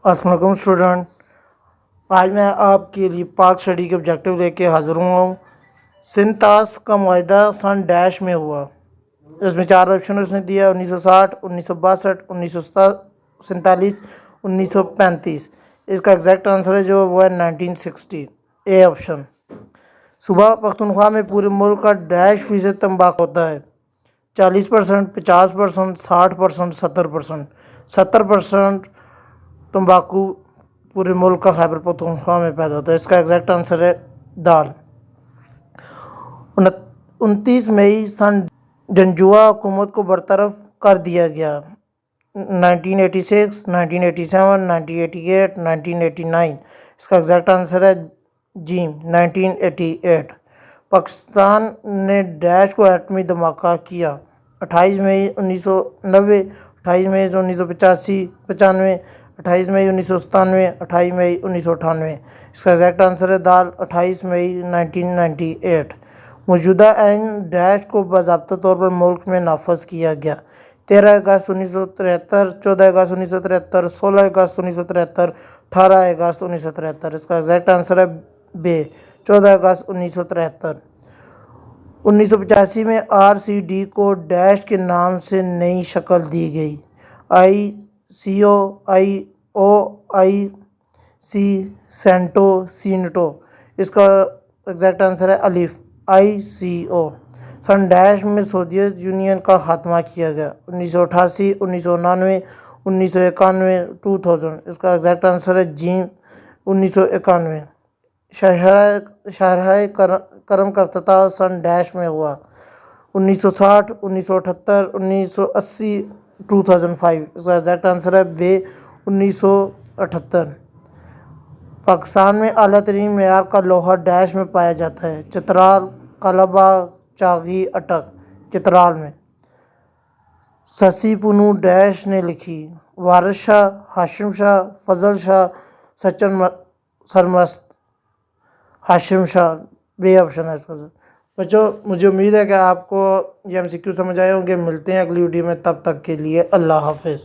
السلام علیکم اسٹوڈنٹ، آج میں آپ کے لیے پاک اسٹڈی کے آبجیکٹیو لے کے حاضر ہوا ہوں۔ سندھ طاس کا معاہدہ سن ڈیش میں ہوا۔ اس میں 4 آپشن اس نے دیا: 1960، 1962، 1947، 1935۔ اس کا ایگزیکٹ آنسر ہے جو وہ ہے 1960، اے آپشن۔ صوبہ پختونخوا میں پورے ملک کا ڈیش % تمباکو ہوتا ہے: 40%، 50%، 60%، 70%۔ 70% تمباکو پورے ملک کا خیبر پختونخوا میں پیدا ہوتا ہے۔ اس کا ایگزیکٹ آنسر ہے دال۔ 29 مئی سن جنجوعہ حکومت کو برطرف کر دیا گیا: 1986، 1987، 1988، 1989۔ اس کا ایگزیکٹ آنسر ہے جی 1988۔ پاکستان نے ڈیش کو ایٹمی دھماکہ کیا: 28 مئی 1990، 28 مئی 1985، 95، 28 مئی 1997، 28 مئی 1998۔ اس کا ایگزیکٹ آنسر ہے دال، 28 مئی 1998۔ موجودہ آئین ڈیش کو باضابطہ طور پر ملک میں نافذ کیا گیا: 13 اگست 1973، 14 اگست 1973، 16 اگست 1973، 18 اگست 1973۔ اس کا ایگزیکٹ آنسر ہے بے، 14 اگست 1973۔ 1985 میں RCD کو ڈیش کے نام سے نئی شکل دی گئی: ICO، IOIC، سینٹو، سینٹو۔ اس کا ایگزیکٹ آنسر ہے الف، ICO۔ سن ڈیش میں سوویت یونین کا خاتمہ کیا گیا: 1988، 1989، 1991، 2000۔ اس کا ایگزیکٹ آنسر ہے جیم، 1991۔ شاہراہ کرم کا افتتاح سن ڈیش میں ہوا: 1960، 1978، 1980، 2005۔ اس کا ایگزیکٹ آنسر ہے بے، 1978۔ پاکستان میں اعلیٰ ترین معیار کا لوہا ڈیش میں پایا جاتا ہے: چترال، کالا باغ، چاغی، اٹک۔ چترال میں۔ سسی پونو ڈیش نے لکھی: وارث شاہ، ہاشم شاہ، فضل شاہ، سچن سرمست۔ ہاشم شاہ، بے آپشن ہے اس کا۔ بچوں، مجھے امید ہے کہ آپ کو یہ MCQ سمجھ آئے ہوں گے۔ ملتے ہیں اگلی ویڈیو میں، تب تک کے لیے اللہ حافظ۔